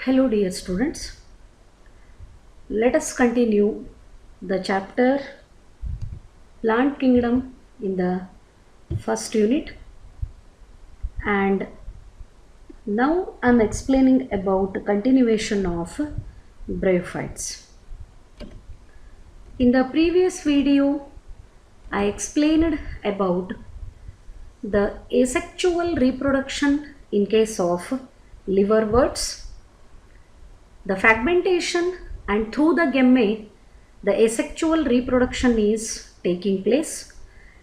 Hello dear students, let us continue the chapter Plant Kingdom in the first unit, and now I am explaining about the continuation of Bryophytes. In the previous video I explained about the asexual reproduction in case of liverworts, the fragmentation, and through the gamete the asexual reproduction is taking place.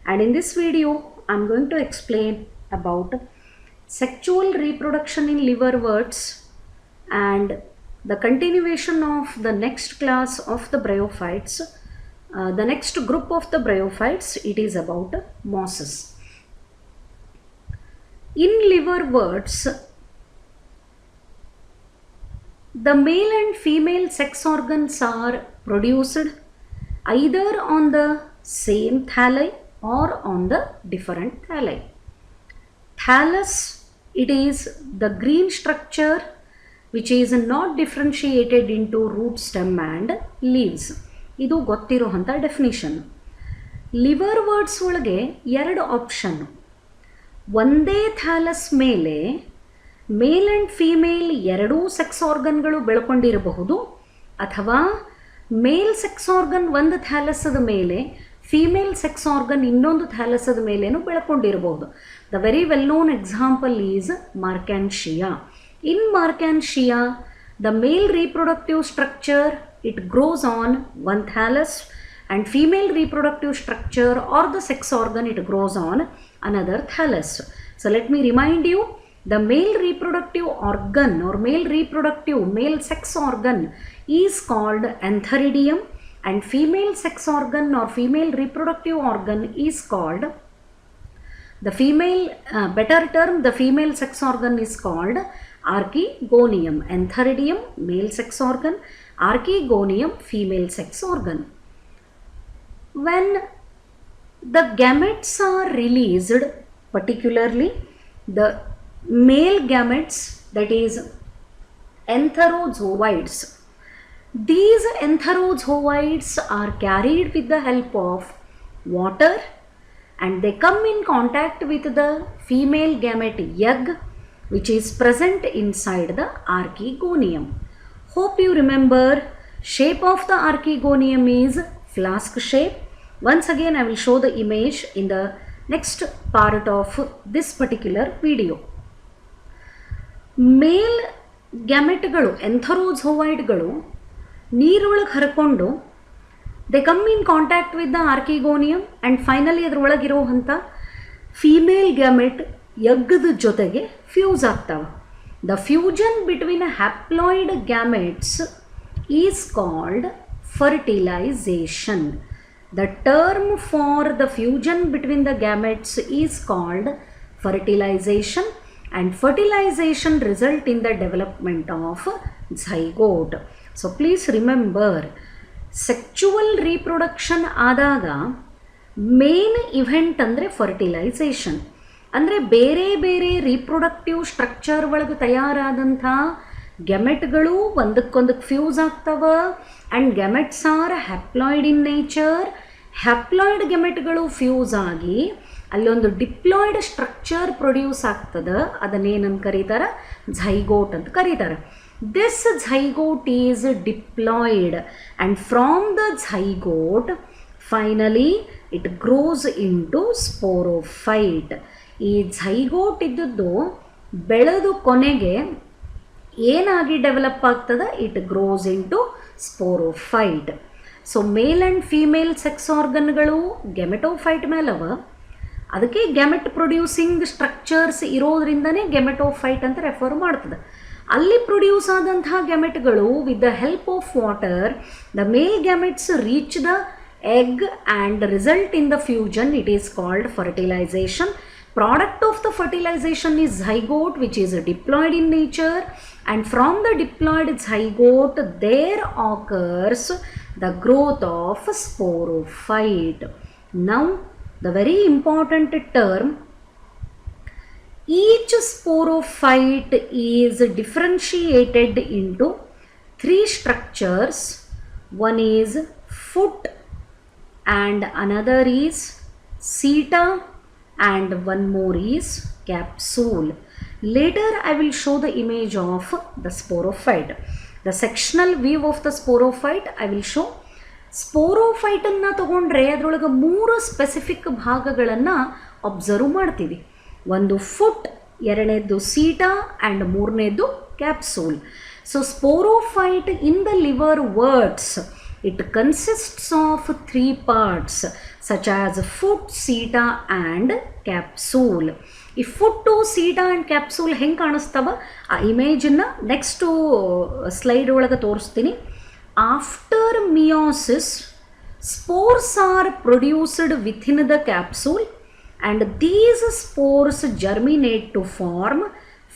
And in this video I am going to explain about sexual reproduction in liverworts and the continuation of the next class of the bryophytes. The next group of the bryophytes, it is about mosses. In liverworts, the male and female sex organs are produced either on the same thalli or on the different thalli. Thallus, it is the green structure which is not differentiated into root, stem and leaves. ಇದು ಗೊತ್ತಿರುವಂಥ definition. ಲಿವರ್ವರ್ಟ್ಸ್ ಒಳಗೆ ಎರಡು option. ಒಂದೇ thallus ಮೇಲೆ ಮೇಲ್ and female ಎರಡೂ sex ಆರ್ಗನ್ಗಳು ಬೆಳ್ಕೊಂಡಿರಬಹುದು, ಅಥವಾ ಮೇಲ್ sex organ ಒಂದು ಥ್ಯಾಲಸದ ಮೇಲೆ ಫೀಮೇಲ್ ಸೆಕ್ಸ್ ಆರ್ಗನ್ ಇನ್ನೊಂದು ಥ್ಯಾಲಸದ ಮೇಲೇನೂ ಬೆಳ್ಕೊಂಡಿರಬಹುದು. The very well known example is Marchantia. In Marchantia the male reproductive structure, it grows on one thallus, and female reproductive structure or the sex organ, it grows on another thallus. So let me remind you, the male reproductive organ or male sex organ is called antheridium, and female sex organ or female reproductive organ is called the female sex organ is called archegonium. Antheridium, male sex organ; archegonium, female sex organ. When the gametes are released, particularly the male gametes, that is entherozoids, these entherozoids are carried with the help of water, and they come in contact with the female gamete egg, which is present inside the archegonium. Hope you remember, shape of the archegonium is flask shape. Once again I will show the image in the next part of this particular video. Male gameteಗಳು ಎಂಥರೋಝೋವೈಡ್ಗಳು ನೀರೊಳಗೆ ಹರ್ಕೊಂಡು they come in contact with the archegonium, and finally ಅದರೊಳಗಿರುವಂಥ female gamete ಎಗ್ಗದ ಜೊತೆಗೆ fuse ಆಗ್ತವೆ. The fusion between haploid gametes is called fertilization. The term for the fusion between the gametes is called fertilization, and fertilization result in the development of zygote. So please remember, sexual reproduction ಆದಾಗ main event ಅಂದರೆ fertilisation. ಅಂದರೆ ಬೇರೆ ಬೇರೆ reproductive structure ಒಳಗೆ ತಯಾರಾದಂಥ ಗೆಮೆಟ್ಗಳು ಒಂದಕ್ಕೊಂದಕ್ಕೆ fuse ಆಗ್ತವೆ, and gametes are haploid in nature. Haploid ಗೆಮೆಟ್ಗಳು ಫ್ಯೂಸ್ ಆಗಿ ಅಲ್ಲೊಂದು ಡಿಪ್ಲಾಯ್ಡ್ ಸ್ಟ್ರಕ್ಚರ್ ಪ್ರೊಡ್ಯೂಸ್ ಆಗ್ತದೆ. ಅದನ್ನೇನಂತ ಕರೀತಾರೆ? ಝೈಗೋಟ್ ಅಂತ ಕರೀತಾರೆ. This zygote is diploid, and from the zygote finally it grows into sporophyte. ಈ ಝೈಗೋಟ್ ಇದ್ದದ್ದು ಬೆಳೆದು ಕೊನೆಗೆ ಏನಾಗಿ ಡೆವಲಪ್ ಆಗ್ತದೆ? It grows into sporophyte. So male and female sex ಆರ್ಗನ್ಗಳು ಗೆಮೆಟೋಫೈಟ್ ಮೇಲವ, ಅದಕ್ಕೆ ಗೆಮೆಟ್ ಪ್ರೊಡ್ಯೂಸಿಂಗ್ ಸ್ಟ್ರಕ್ಚರ್ಸ್ ಇರೋದ್ರಿಂದನೇ ಗೆಮೆಟೋಫೈಟ್ ಅಂತ ರೆಫರ್ ಮಾಡ್ತದೆ. ಅಲ್ಲಿ ಪ್ರೊಡ್ಯೂಸ್ ಆದಂತಹ ಗೆಮೆಟ್ಗಳು with the help of water, the male gametes reach the egg and result in the fusion, it is called fertilization. Product of the fertilization is zygote, which is diploid in nature, and from the diploid zygote there occurs the growth of sporophyte. Now the very important term, Each sporophyte is differentiated into 3 structures. One is foot, and another is seta, and one more is capsule. Later I will show the image of the sporophyte. The sectional view of the sporophyte I will show. Sporophyte ಅನ್ನು ತಗೊಂಡ್ರೆ ಅದರೊಳಗೆ 3 specific ಭಾಗಗಳನ್ನು observe ಮಾಡ್ತೀವಿ. ಒಂದು foot, ಎರಡನೇದು ಸೀಟಾ and ಮೂರನೇದು capsule. So sporophyte in the liver words it consists of 3 parts such as foot, seta and capsule. ಈ foot, ಸೀಟಾ and capsule ಹೆಂಗೆ ಕಾಣಿಸ್ತವ ಆ ಇಮೇಜನ್ನು ನೆಕ್ಸ್ಟು ಸ್ಲೈಡ್ ಒಳಗೆ ತೋರಿಸ್ತೀನಿ. After meiosis spores are produced within the capsule and these spores germinate to form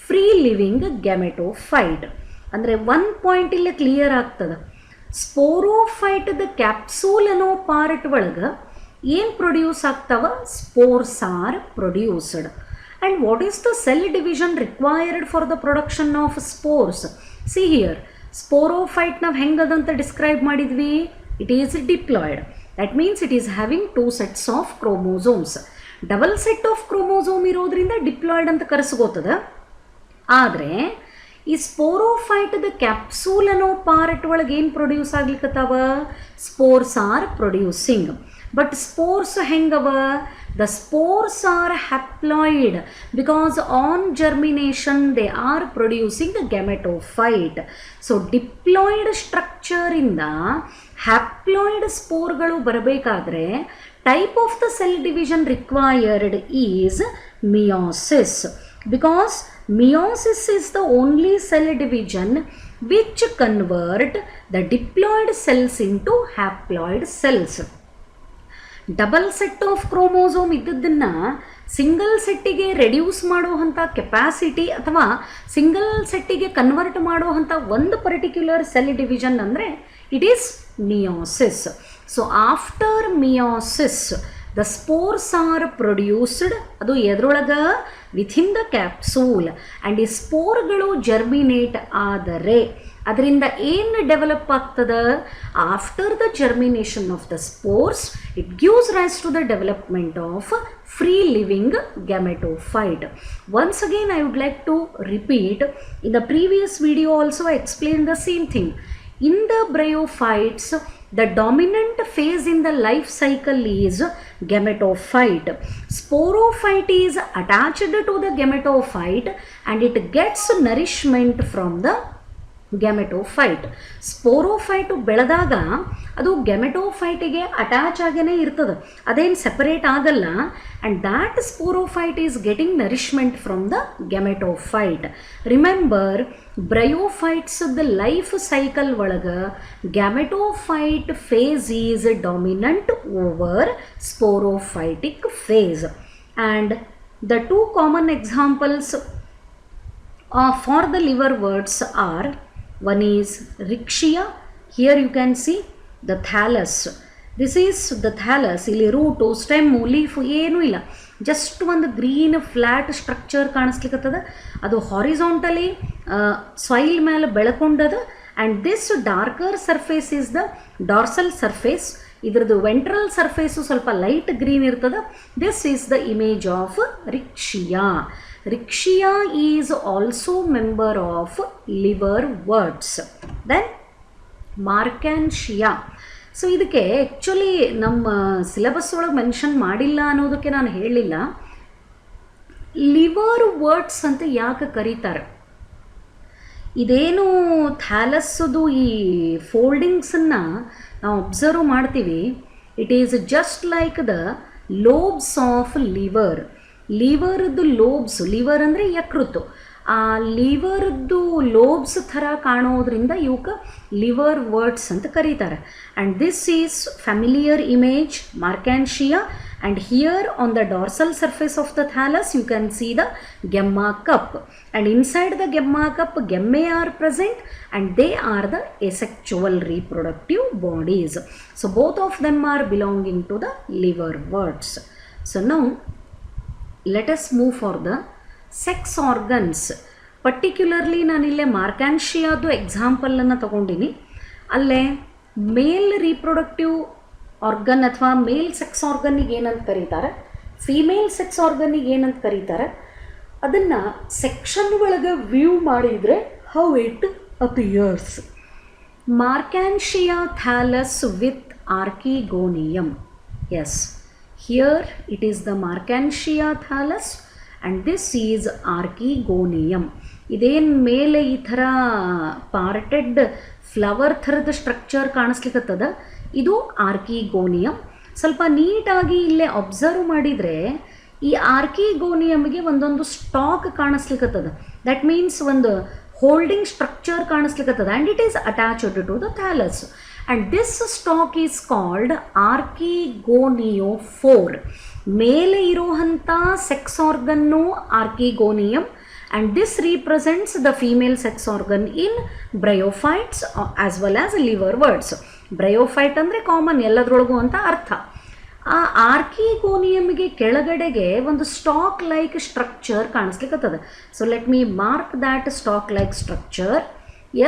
free living gametophyte. ಅಂದರೆ 1 point ಇಲ್ಲಿ clear ಆಗ್ತದೆ. Sporophyte ದ capsule ಅನ್ನೋ ಪಾರ್ಟ್ ಒಳಗೆ ಏನು ಪ್ರೊಡ್ಯೂಸ್ ಆಗ್ತವ? Spores are produced. And what is the cell division required for the production of spores? See here, sporophyte ನಾವು ಹೆಂಗದಂತ ಡಿಸ್ಕ್ರೈಬ್ ಮಾಡಿದ್ವಿ? It is diploid. That means it is having 2 sets of chromosomes. Double set of chromosome ಇರೋದ್ರಿಂದ diploid ಅಂತ ಕರೆಸ್ಕೋತದ. ಆದರೆ ಈ sporophyte ದ capsule ಅನ್ನೋ ಪಾರ್ಟ್ ಒಳಗೆ ಏನು ಪ್ರೊಡ್ಯೂಸ್ ಆಗ್ಲಿಕ್ಕತ್ತಾವ? Spores are producing. But spores ಹೆಂಗವ? The spores are haploid because on germination they are producing gametophyte. So diploid ಸ್ಟ್ರಕ್ಚರಿಂದ ಹ್ಯಾಪ್ಲಾಯ್ಡ್ ಸ್ಪೋರ್ಗಳು ಬರಬೇಕಾದ್ರೆ type of the cell division required is meiosis. Because meiosis is the only cell division which convert the diploid cells into haploid cells. Double set of chromosome ಇದ್ದದ್ದನ್ನು single ಸೆಟ್ಟಿಗೆ reduce ಮಾಡುವಂಥ capacity ಅಥವಾ single ಸೆಟ್ಟಿಗೆ convert ಮಾಡುವಂಥ ಒಂದು particular cell division ಅಂದರೆ it is meiosis. So after meiosis the spores are produced. ಅದು ಎದ್ರೊಳಗೆ ವಿಥಿನ್ ದ ಕ್ಯಾಪ್ಸೂಲ್. ಆ್ಯಂಡ್ ಈ ಸ್ಪೋರ್ಗಳು ಜರ್ಮಿನೇಟ್ ಆದರೆ ಅದರಿಂದ ಏನು ಡೆವಲಪ್ ಆಗ್ತದೆ? After the germination of the spores it gives rise to the development of free living gametophyte. Once again I would like to repeat, in the previous video also I explain the same thing. In the bryophytes, the dominant phase in the life cycle is gametophyte. Sporophyte is attached to the gametophyte and it gets nourishment from the gametophyte. Sporophyte ಬೆಳೆದಾಗ ಅದು ಗ್ಯಾಮೆಟೋಫೈಟಿಗೆ attach ಆಗೇ ಇರ್ತದೆ, ಅದೇನು separate ಆಗಲ್ಲ. And that sporophyte is getting nourishment from the gametophyte. Remember, bryophytes ದ life cycle ಒಳಗೆ gametophyte phase is dominant over sporophytic phase. And the 2 common examples for the liverworts are, one is Rixia. Here you can see the thallus. This is the thallus. ಇಲ್ಲಿ route, stem, leaf ಏನೂ ಇಲ್ಲ, just ಒಂದು green flat structure ಕಾಣಿಸ್ಲಿಕ್ಕತ್ತದ. ಅದು horizontally soil ಮೇಲೆ ಬೆಳ್ಕೊಂಡದ. And this darker surface is the dorsal surface. ಇದ್ರದ್ದು ventral surface ಸ್ವಲ್ಪ light green ಇರ್ತದೆ. This is the image of Riccia. Rixia is also member of liverworts. Then Markantia. So ಇದಕ್ಕೆ actually ನಮ್ಮ syllabus ಒಳಗೆ mention ಮಾಡಿಲ್ಲ ಅನ್ನೋದಕ್ಕೆ ನಾನು ಹೇಳಿಲ್ಲ. ಲಿವರ್ ವರ್ಡ್ಸ್ ಅಂತ ಯಾಕೆ ಕರೀತಾರೆ? ಇದೇನು ಥ್ಯಾಲಸ್ದು ಈ ಫೋಲ್ಡಿಂಗ್ಸನ್ನು ನಾವು ಅಬ್ಸರ್ವ್ ಮಾಡ್ತೀವಿ, it is just like the lobes of liver. ಲಿವರ್ದು ಲೋಬ್ಸ್, ಲಿವರ್ ಅಂದರೆ ಯಕೃತ್ತು, ಆ ಲಿವರ್ದು ಲೋಬ್ಸ್ ಥರ ಕಾಣೋದ್ರಿಂದ ಇವಕ್ಕೆ ಲಿವರ್ ವರ್ಡ್ಸ್ ಅಂತ ಕರೀತಾರೆ. And this is familiar image Marchantia. And here on the dorsal surface of the thallus you can see the gemma cup. And inside the gemma cup gemmae are present and they are the asexual reproductive bodies. So both of them are belonging to the liverworts. So now let us move for the sex organs, particularly ನಾನಿಲ್ಲೇ ಮಾರ್ಕ್ಯಾನ್ಶಿಯಾದು ಎಕ್ಸಾಂಪಲನ್ನು ತಗೊಂಡಿನಿ. ಅಲ್ಲೇ ಮೇಲ್ reproductive organ ಅಥವಾ ಮೇಲ್ sex ಆರ್ಗನ್ನಿಗೆ ಏನಂತ ಕರೀತಾರೆ, female sex ಆರ್ಗನ್ನಿಗೆ ಏನಂತ ಕರೀತಾರೆ, ಅದನ್ನು ಸೆಕ್ಷನ್ ಒಳಗೆ ವ್ಯೂ ಮಾಡಿದರೆ how it appears. Marchantia thallus with archegonium. Yes, here it is the Marchantia thallus and this is archegonium. ಇದೇನು ಮೇಲೆ ಈ ಥರ ಪಾರ್ಟೆಡ್ ಫ್ಲವರ್ ಥರದ ಸ್ಟ್ರಕ್ಚರ್ ಕಾಣಿಸ್ಲಿಕ್ಕತ್ತದ, ಇದು ಆರ್ಕಿಗೋನಿಯಮ್. ಸ್ವಲ್ಪ ನೀಟಾಗಿ ಇಲ್ಲೇ ಅಬ್ಸರ್ವ್ ಮಾಡಿದರೆ ಈ ಆರ್ಕಿಗೋನಿಯಮ್ಗೆ ಒಂದೊಂದು ಸ್ಟಾಕ್ ಕಾಣಿಸ್ಲಿಕ್ಕತ್ತದ. ದಟ್ ಮೀನ್ಸ್ ಒಂದು ಹೋಲ್ಡಿಂಗ್ ಸ್ಟ್ರಕ್ಚರ್ ಕಾಣಿಸ್ಲಿಕ್ಕತ್ತದ and it is attached to the thallus. And this stalk is called archegoniophore. ಮೇಲೆ ಇರುವಂಥ ಸೆಕ್ಸ್ ಆರ್ಗನ್ನು archegonium, and this represents the female sex organ in bryophytes as well as liverworts. Bryophyte ಅಂದರೆ common ಎಲ್ಲದ್ರೊಳಗೂ ಅಂತ ಅರ್ಥ. ಆ ಆರ್ಕಿಗೋನಿಯಮ್ಗೆ ಕೆಳಗಡೆಗೆ ಒಂದು ಸ್ಟಾಕ್ ಲೈಕ್ ಸ್ಟ್ರಕ್ಚರ್ ಕಾಣಿಸ್ಲಿಕ್ಕತ್ತದ. So let me mark that stalk like structure.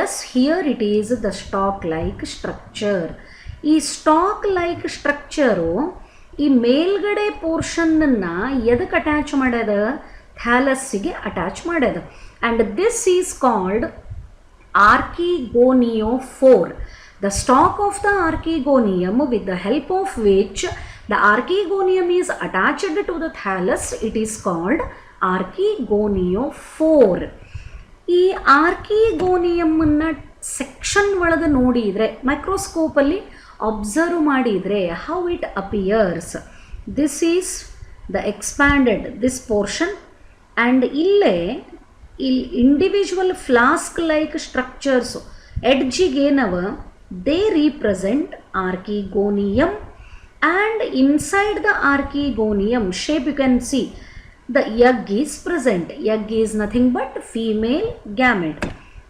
Yes, here it is the stalk like structure. ಈ ಸ್ಟಾಕ್ ಲೈಕ್ ಸ್ಟ್ರಕ್ಚರು ಈ ಮೇಲ್ಗಡೆ ಪೋರ್ಷನ್ನನ್ನು ಎದಕ್ಕೆ ಅಟ್ಯಾಚ್ ಮಾಡ್ಯದ, ಥ್ಯಾಲಸ್ಸಿಗೆ ಅಟ್ಯಾಚ್ ಮಾಡ್ಯದ. And this is called archegoniophore. The stalk of the archegonium with the help of which the archegonium is attached to the thallus, it is called ಆರ್ಕಿಗೋನಿಯೋಫೋರ್. ಈ ಆರ್ಕಿಗೋನಿಯಮ್ಮನ್ನು ಸೆಕ್ಷನ್ ಒಳಗೆ ನೋಡಿದರೆ, ಮೈಕ್ರೋಸ್ಕೋಪಲ್ಲಿ ಅಬ್ಸರ್ವ್ ಮಾಡಿದರೆ how it appears. This is the expanded this portion. And ಇಲ್ಲೇ ಇಲ್ಲಿ individual flask like structures ಎಡ್ಜಿಗೇನವ, they represent archegonium. And inside the archegonium shape you can see the egg is present. Egg is nothing but female gamete.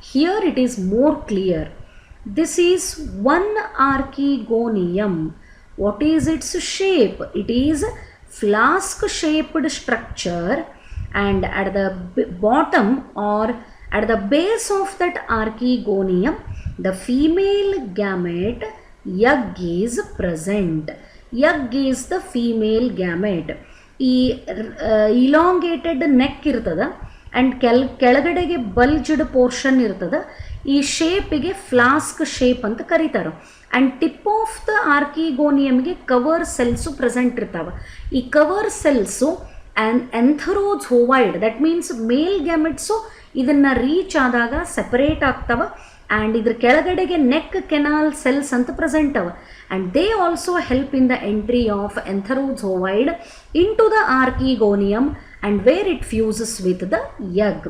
Here it is more clear. This is one archegonium. What is its shape? It is flask shaped structure, and at the bottom or at the base of that archegonium the female gamete egg is present. Egg is the female gamete. ಈ elongated neck ಇರ್ತದೆ and ಕೆಳಗಡೆಗೆ ಬಲ್ಜ್ಡ್ portion ಇರ್ತದೆ. ಈ ಶೇಪಿಗೆ flask shape ಅಂತ ಕರೀತಾರೆ. And tip of the ಆರ್ಕಿಗೋನಿಯಮ್ಗೆ cover cells present ಇರ್ತಾವೆ. ಈ cover cells antherozoid, that means male gametes ಇದನ್ನು ರೀಚ್ ಆದಾಗ ಸೆಪರೇಟ್ ಆಗ್ತವೆ. ಆ್ಯಂಡ್ ಇದ್ರ ಕೆಳಗಡೆಗೆ ನೆಕ್ ಕೆನಾಲ್ ಸೆಲ್ಸ್ ಅಂತ ಪ್ರೆಸೆಂಟ್ ಅವ. And they also help in the entry of antherozoid in to the archegonium and where it fuses with the egg.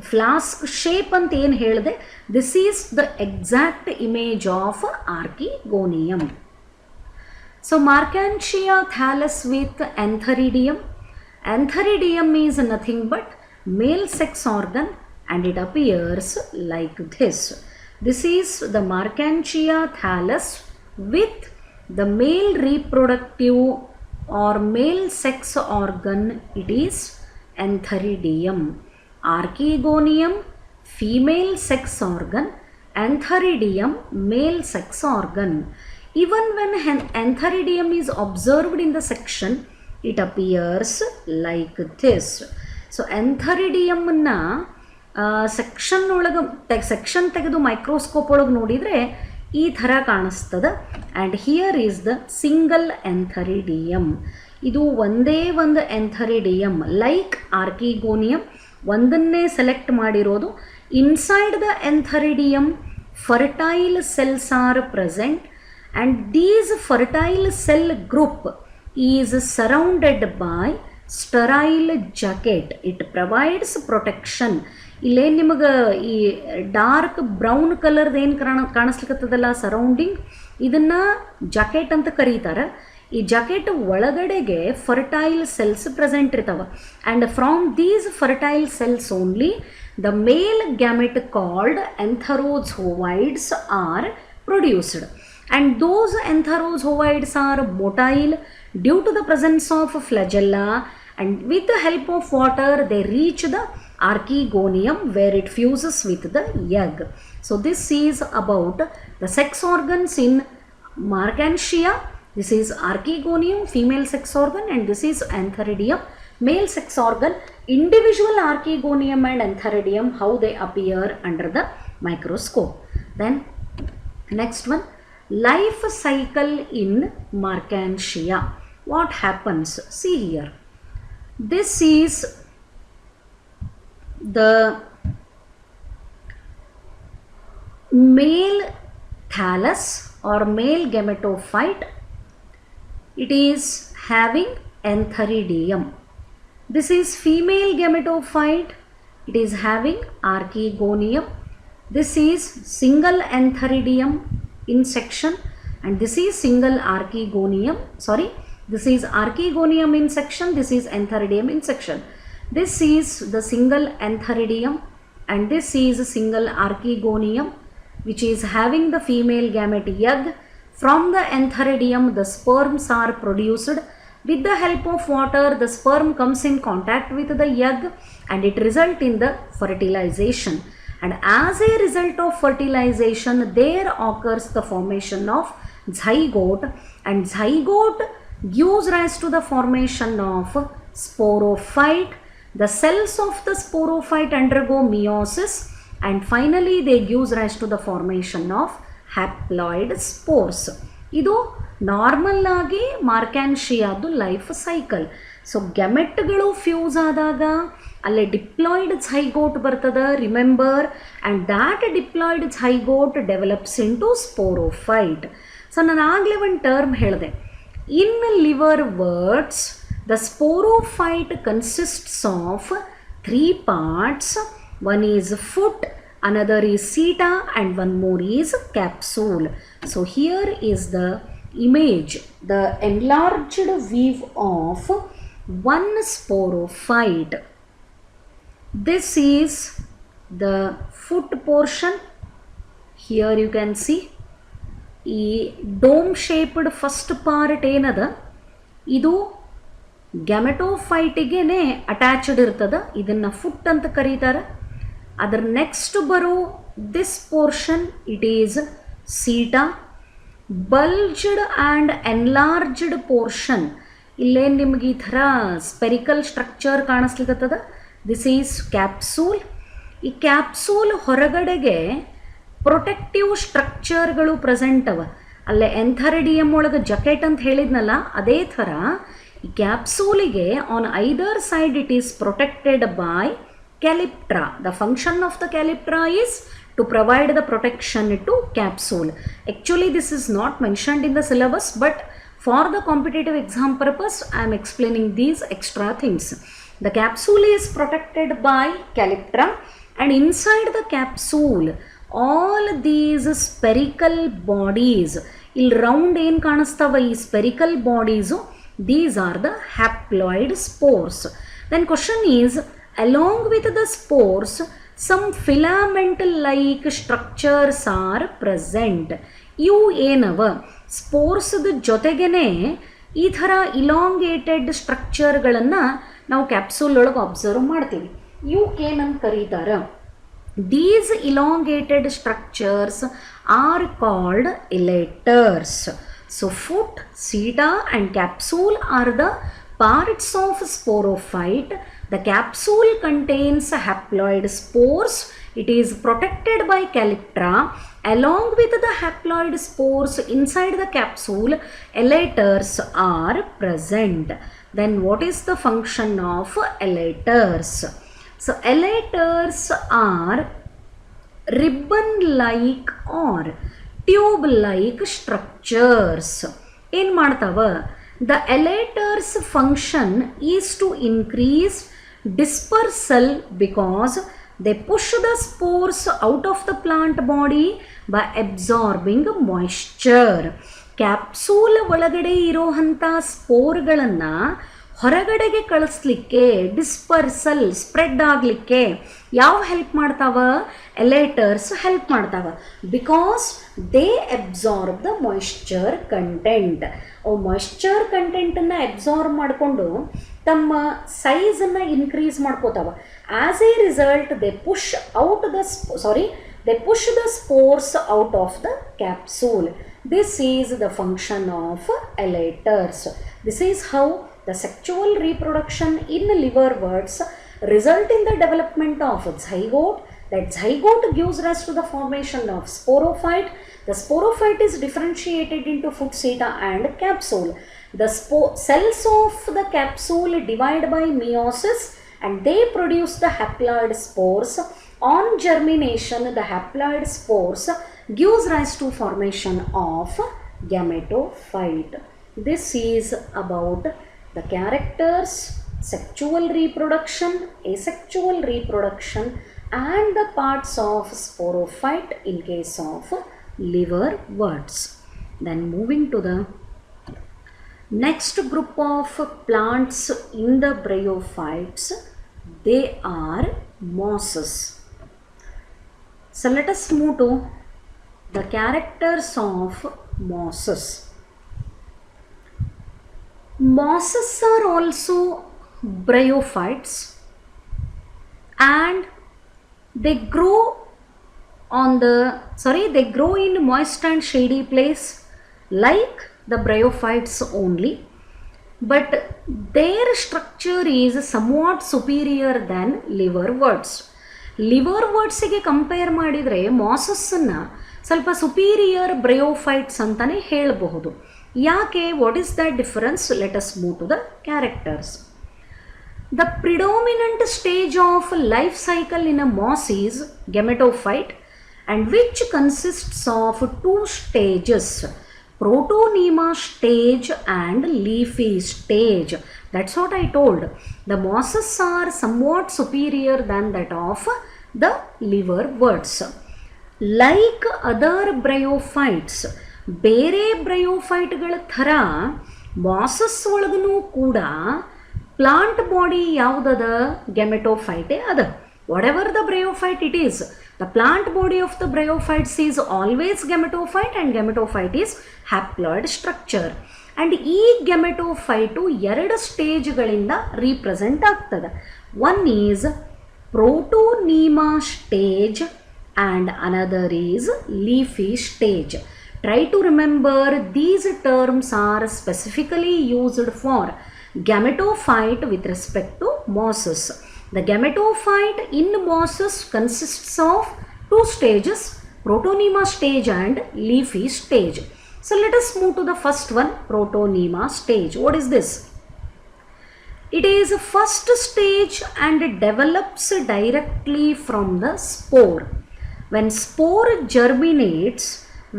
Flask shape ಅಂತ ಏನು ಹೇಳಿದೆ, this is the exact image of archegonium. So Marchantia thallus with ಎಂಥರಿಡಿಯಮ್. Antheridium is nothing but male sex organ and it appears like this. This is the Marchantia thallus with the male reproductive or male sex organ. It is Antheridium. Archegonium female sex organ, Antheridium male sex organ. Even when Antheridium is observed in the section, it appears like this. So Antheridium-na section ಒಳಗೆ section ತೆಗೆದು microscope ಒಳಗೆ ನೋಡಿದರೆ ಈ ಥರ ಕಾಣಿಸ್ತದೆ. And here is the single antheridium. ಇದು ಒಂದೇ ಒಂದು ಎಂಥರಿಡಿಯಮ್ ಲೈಕ್ ಆರ್ಕಿಗೋನಿಯಮ್ ಒಂದನ್ನೇ ಸೆಲೆಕ್ಟ್ ಮಾಡಿರೋದು. Inside the antheridium fertile cells are present and these fertile cell group is surrounded by sterile jacket. It provides protection. ಇಲ್ಲೇ ನಿಮಗೆ ಈ ಡಾರ್ಕ್ ಬ್ರೌನ್ ಕಲರ್ದು ಏನು ಕಾಣಿಸ್ಲಿಕ್ಕತ್ತದಲ್ಲ ಸರೌಂಡಿಂಗ್, ಇದನ್ನು ಜಾಕೆಟ್ ಅಂತ ಕರೀತಾರೆ. ಈ ಜಾಕೆಟ್ ಒಳಗಡೆಗೆ ಫರ್ಟೈಲ್ ಸೆಲ್ಸ್ ಪ್ರೆಸೆಂಟ್ ಇರ್ತಾವೆ. And from these fertile cells only the male gamete called antherozoids are produced. And those entherozoids are motile due to the presence of flagella and with the help of water they reach the archegonium where it fuses with the egg. So this is about the sex organs in Markantia. This is archegonium, female sex organ, and this is antheridium, male sex organ. Individual archegonium and antheridium, how they appear under the microscope. Then next one, life cycle in Markantia. What happens? See here. This is the male thallus or male gametophyte. It is having antheridium. This is female gametophyte. It is having archegonium. This is single antheridium in section, and this is single archegonium. Sorry, this is archegonium in section. This is antheridium in section. This is the single antheridium, and this is single archegonium, which is having the female gamete egg. From the antheridium, the sperms are produced. With the help of water, the sperm comes in contact with the egg and it results in the fertilization. And as a result of fertilization, there occurs the formation of zygote, and zygote gives rise to the formation of sporophyte. The cells of the sporophyte undergo meiosis, and finally they gives rise to the formation of haploid spores. ಇದು normal ಆಗಿ ಮಾರ್ಕ್ಯಾನ್ಶಿಯಾದು life cycle. So ಗ್ಯಾಮೆಟ್ಗಳು fuse ಆದಾಗ ಅಲ್ಲೇ diploid zygote ಬರ್ತದೆ, remember, and that diploid zygote develops into sporophyte. So ನಾನು ಆಗಲೇ ಒಂದು ಟರ್ಮ್ ಹೇಳಿದೆ, in liver words the sporophyte consists of 3 parts. One is foot, another is seta, and one more is capsule. So here is the image, the enlarged view of one sporophyte. This is the foot portion. Here you can see ಈ dome shaped first part ಏನದ ಇದು ಗ್ಯಾಮೆಟೋಫೈಟಿಗೆ attached ಇರ್ತದೆ, ಇದನ್ನು foot ಅಂತ ಕರೀತಾರೆ. ಅದರ next ಬರೋ this portion it is seta. Bulged and enlarged portion, ಇಲ್ಲೇನು ನಿಮ್ಗೆ ಈ ಥರ ಸ್ಪೆರಿಕಲ್ ಸ್ಟ್ರಕ್ಚರ್ ಕಾಣಿಸ್ಲಿಕ್ಕತ್ತದ, ದಿಸ್ ಈಸ್ ಕ್ಯಾಪ್ಸೂಲ್. ಈ ಕ್ಯಾಪ್ಸೂಲ್ ಹೊರಗಡೆಗೆ ಪ್ರೊಟೆಕ್ಟಿವ್ ಸ್ಟ್ರಕ್ಚರ್ಗಳು ಪ್ರೆಸೆಂಟ್ ಅವ. ಅಲ್ಲೇ ಎಂಥರಿಡಿಯಮ್ ಒಳಗೆ ಜಕೆಟ್ ಅಂತ ಹೇಳಿದ್ನಲ್ಲ, ಅದೇ ಥರ ಈ ಕ್ಯಾಪ್ಸೂಲಿಗೆ on either side it is protected by calyptra. The function of the calyptra is to provide the protection to capsule. Actually this is not mentioned in the syllabus, but for the competitive exam purpose I am explaining these extra things. The capsule is protected by calyptra, and inside the capsule all these spherical bodies, il round ಏನು ಕಾಣಿಸ್ತವ ಈ spherical bodies, these are the haploid spores. Then question is, along with the spores some filament-like structures are present. ಇವು ಏನವ ಸ್ಪೋರ್ಸ್ದ ಜೊತೆಗೇ ಈ ಥರ elongated ಸ್ಟ್ರಕ್ಚರ್ಗಳನ್ನು ನಾವು capsule ಒಳಗೆ observe ಮಾಡ್ತೀವಿ. ಇವಕ್ಕೇನಂತ ಕರೀತಾರೆ? These elongated structures are called elaters. So foot, seta and capsule are the parts of sporophyte. The capsule contains haploid spores. It is protected by calyptra. Along with the haploid spores inside the capsule, elaters are present. Then what is the function of elaters? So elaters are ribbon-like or tube-like structures. ಏನು ಮಾಡ್ತಾವ? The elaters function is to increase dispersal because they push the spores out of the plant body by absorbing moisture. Capsule ಒಳಗಡೆ ಇರೋವಂಥ ಸ್ಪೋರ್ಗಳನ್ನು ಹೊರಗಡೆಗೆ ಕಳಿಸ್ಲಿಕ್ಕೆ, dispersal, spread ಆಗಲಿಕ್ಕೆ ಯಾವ help ಮಾಡ್ತಾವ? Elaters help ಮಾಡ್ತಾವ. Because they absorb the moisture content. ಅವು moisture ಕಂಟೆಂಟನ್ನು absorb ಮಾಡಿಕೊಂಡು ತಮ್ಮ ಸೈಜನ್ನು ಇನ್ಕ್ರೀಸ್ ಮಾಡ್ಕೋತಾವ. As a result they push the spores out of the capsule. This is the function of elaters. This is how the sexual reproduction in liverworts result in the development of zygote. That zygote gives rise to the formation of sporophyte. The sporophyte is differentiated into foot seta and capsule. The cells of the capsule divide by meiosis and they produce the haploid spores. On germination, the haploid spores gives rise to formation of gametophyte. This is about the characters, sexual reproduction, asexual reproduction, and the parts of sporophyte in case of liverworts. Then moving to the next group of plants in the bryophytes, they are mosses. So let us move to the characters of mosses. Mosses are also bryophytes and they grow in moist and shady place like the bryophytes only, but their structure is somewhat superior than liverworts. ಲಿವರ್ವರ್ಟ್ಸಿಗೆ compare ಮಾಡಿದರೆ ಮಾಸಸ್ಸನ್ನು ಸ್ವಲ್ಪ superior bryophytes ಅಂತಲೇ ಹೇಳಬಹುದು. ಯಾಕೆ? What is the difference? Let us move to the characters. The predominant stage of life cycle in a moss is gametophyte and which consists of two stages, protonema stage and leafy stage. That's what I told. The mosses are somewhat superior than that of the liverworts. Like other bryophytes, ಬೇರೆ ಬ್ರಯೋಫೈಟ್ಗಳ ಥರ masses ಒಳಗೂ ಕೂಡ plant body ಯಾವುದದ? gametophyte ಅದ. Whatever the bryophyte it is, the plant body of the bryophytes is always gametophyte and gametophyte is haploid structure. And ಈ gametophyte ಎರಡು ಸ್ಟೇಜ್ಗಳಿಂದ represent ಆಗ್ತದೆ. One is protonema stage and another is leafy stage. Try to remember these terms are specifically used for gametophyte with respect to mosses. The gametophyte in mosses consists of two stages, protonema stage and leafy stage. So let us move to the first one, protonema stage. What is this? It is a first stage and it develops directly from the spore. When spore germinates,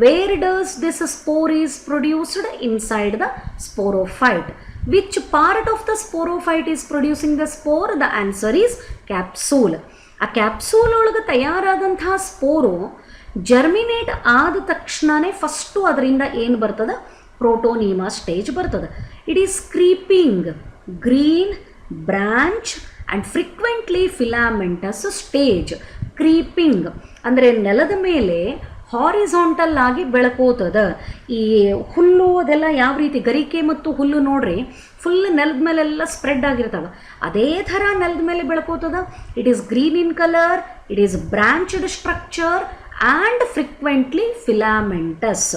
where does this spore is produced? Inside the sporophyte. Which part of the sporophyte is producing the spore? The answer is capsule. A capsule ಒಳಗೆ ತಯಾರಾದಂತಹ ಸ್ಪೋರು germinate ಆದ ತಕ್ಷಣನೇ first ಅದರಿಂದ ಏನು ಬರ್ತದೆ? ಪ್ರೋಟೋನಿಮಾ stage ಬರ್ತದೆ. It is creeping, green, branch and frequently filamentous stage. Creeping ಅಂದರೆ ನೆಲದ ಮೇಲೆ ಹಾರಿಸಾಂಟಲ್ ಆಗಿ ಬೆಳಕೋತದ. ಈ ಹುಲ್ಲು ಅದೆಲ್ಲ ಯಾವ ರೀತಿ ಗರಿಕೆ ಮತ್ತು ಹುಲ್ಲು ನೋಡ್ರಿ ಫುಲ್ ನೆಲದ ಮೇಲೆಲ್ಲ ಸ್ಪ್ರೆಡ್ ಆಗಿರ್ತಾವೆ, ಅದೇ ಥರ ನೆಲದ ಮೇಲೆ ಬೆಳಕೋತದ. It is green in colour, it is branched structure and frequently filamentous.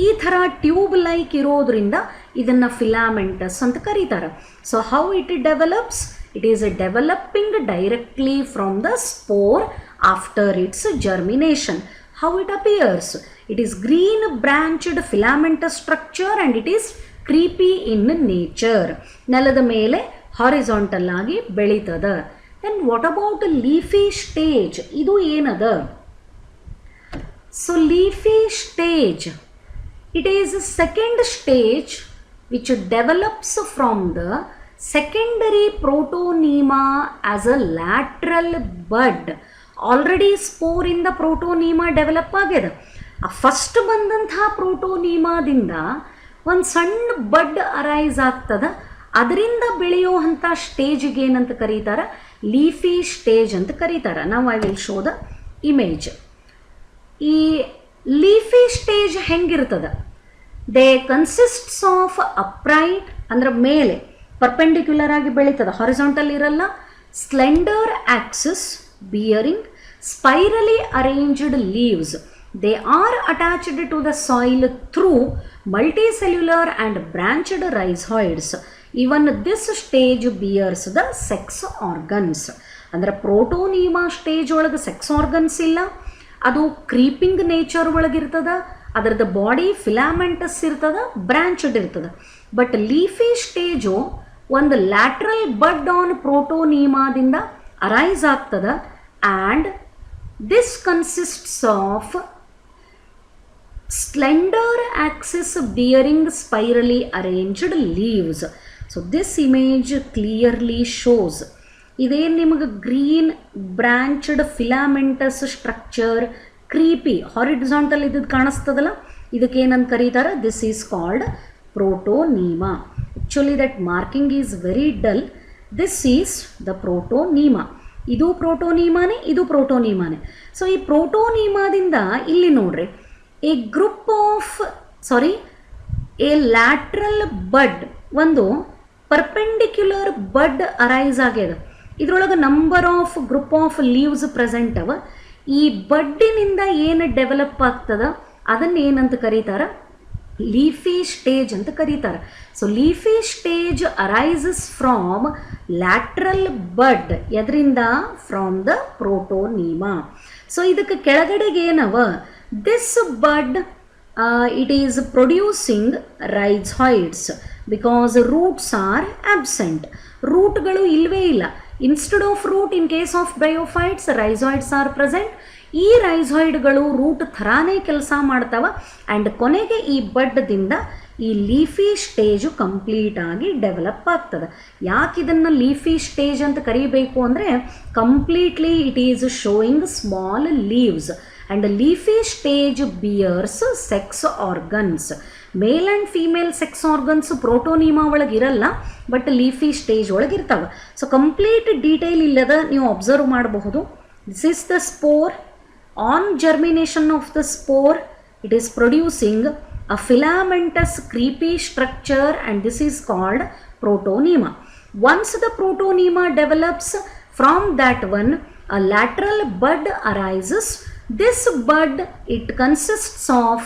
ಈ ಥರ ಟ್ಯೂಬ್ ಲೈಕ್ ಇರೋದ್ರಿಂದ ಇದನ್ನು ಫಿಲಾಮೆಂಟಸ್ ಅಂತ ಕರೀತಾರೆ. So how it develops? It is developing directly from the spore after its germination. How it appears? It is green branched filamentous structure and it is creepy in nature. ನೆಲದ ಮೇಲೆ horizontal ಆಗಿ ಬೆಳೀತದ. Then what about leafy stage? ಇದು ಏನದ? So leafy stage, it is a second stage which develops from the secondary protonema as a lateral bud. Already spore ಇಂದ ಪ್ರೋಟೋನಿಮಾ develop ಆಗಿದೆ. ಆ first ಬಂದಂತಹ ಪ್ರೋಟೋನಿಮಾದಿಂದ ಒಂದು ಸಣ್ಣ ಬಡ್ ಅರೈಸ್ ಆಗ್ತದೆ. ಅದರಿಂದ ಬೆಳೆಯುವಂಥ ಸ್ಟೇಜಿಗೆ ಏನಂತ ಕರೀತಾರೆ? ಲೀಫಿ ಸ್ಟೇಜ್ ಅಂತ ಕರೀತಾರೆ. ನಾವು I will show the image. ಈ ಲೀಫಿ ಸ್ಟೇಜ್ ಹೆಂಗಿರ್ತದೆ? ದೇ ಕನ್ಸಿಸ್ಟ್ಸ್ ಆಫ್ ಅಪ್ರೈಟ್, ಅಂದ್ರೆ ಮೇಲೆ ಪರ್ಪೆಂಡಿಕ್ಯುಲರ್ ಆಗಿ ಬೆಳೀತದೆ, ಹಾರಿಜಾಂಟಲ್ ಇರಲ್ಲ. Slender axis bearing spirally arranged leaves. They are attached to the soil through multicellular and branched rhizoids. Even this stage bears the sex organs. ಅಂದರೆ ಪ್ರೋಟೋನಿಮಾ stage ಒಳಗೆ sex organs ಇಲ್ಲ, ಅದು creeping nature ಒಳಗಿರ್ತದೆ, ಅದರದ್ದು body filamentous ಇರ್ತದೆ, branched ಇರ್ತದೆ. But leafy stage ಒಂದು lateral ಬಡ್ on ಪ್ರೋಟೋನಿಮಾದಿಂದ arise ಆಗ್ತದೆ. And this consists of slender axis bearing spirally arranged leaves. So this image clearly shows ಇದೇನು ನಿಮಗೆ green branched filamentous structure creepy horizontal ಇದ್ದದ್ದು ಕಾಣಿಸ್ತದಲ್ಲ, ಇದಕ್ಕೆ ಏನಂತ ಕರೀತಾರೆ? This is called protonema. Actually that marking is very dull. This is the protonema. ಇದು ಪ್ರೋಟೋನಿಮಾನೇ, ಇದು ಪ್ರೋಟೋನಿಮಾನೇ. ಸೊ ಈ ಪ್ರೋಟೋನಿಮಾದಿಂದ ಇಲ್ಲಿ ನೋಡ್ರಿ, a lateral bud, ಒಂದು ಪರ್ಪೆಂಡಿಕ್ಯುಲರ್ ಬಡ್ ಅರೈಸ್ ಆಗ್ಯದ. ಇದ್ರೊಳಗೆ number of group of leaves present ಅವ. ಈ ಬಡ್ಡಿನಿಂದ ಏನು ಡೆವಲಪ್ ಆಗ್ತದ ಅದನ್ನ ಏನಂತ ಕರೀತಾರೆ? ಲೀಫಿ ಸ್ಟೇಜ್ ಅಂತ ಕರೀತಾರೆ. So leafy stage arises from lateral bud. ಎದರಿಂದ? From the protonema. ಸೊ ಇದಕ್ಕೆ ಕೆಳಗಡೆಗೆ ಏನವ? This bud it is producing rhizoids because roots are absent. ರೂಟ್ಗಳು ಇಲ್ಲವೇ ಇಲ್ಲ. Instead of root in case of bryophytes rhizoids are present. ಈ ರೈಜಾಯ್ಡ್ಗಳು root ಥರಾನೇ ಕೆಲಸ ಮಾಡ್ತಾವ. ಆ್ಯಂಡ್ ಕೊನೆಗೆ ಈ ಬಡ್ದಿಂದ ಈ ಲೀಫಿ ಸ್ಟೇಜು ಕಂಪ್ಲೀಟ್ ಆಗಿ ಡೆವಲಪ್ ಆಗ್ತದೆ. ಯಾಕೆ ಇದನ್ನು ಲೀಫಿ ಸ್ಟೇಜ್ ಅಂತ ಕರಿಬೇಕು ಅಂದರೆ, completely it is showing small leaves. and the leafy stage bears sex organs. Male and female sex organs ಪ್ರೋಟೋನಿಮಾ ಒಳಗೆ ಇರಲ್ಲ, ಬಟ್ ಲೀಫಿ ಸ್ಟೇಜ್ ಒಳಗೆ ಇರ್ತಾವೆ. ಸೊ ಕಂಪ್ಲೀಟ್ ಡೀಟೇಲ್ ಇಲ್ಲದ ನೀವು ಅಬ್ಸರ್ವ್ ಮಾಡಬಹುದು. This is the spore. On germination of the spore it is producing a filamentous creepy structure, and this is called protonema. Once the protonema develops, from that one a lateral bud arises. This bud, it consists of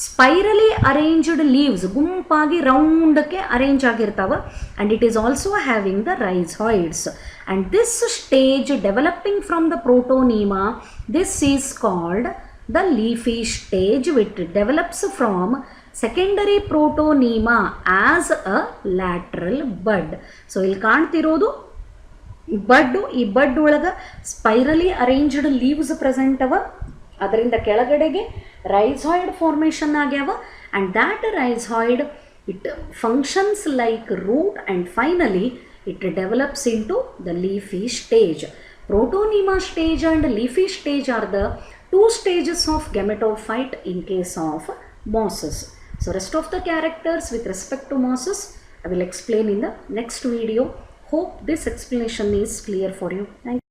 spirally arranged leaves. ಗುಂಪಾಗಿ ರೌಂಡಕ್ಕೆ arrange ಆಗಿರ್ತಾವ. and it is also having the rhizoids. and this stage developing from the protonema, this is called the leafy stage, which develops from secondary protonema as a lateral bud. So ಇಲ್ಲಿ ಕಾಣ್ತಿರೋದು bud. ಈ ಬಡ್ ಒಳಗೆ ಸ್ಪೈರಲಿ arranged leaves present ಅವ. ಅದರಿಂದ ಕೆಳಗಡೆಗೆ rhizoid formation ಆಗ್ಯಾವ. And that rhizoid it functions like root and finally it develops in to the leafy stage. Protonema stage and leafy stage are the two stages of gametophyte in case of mosses. So rest of the characters with respect to mosses I will explain in the next video. Hope this explanation is clear for you. Thank you.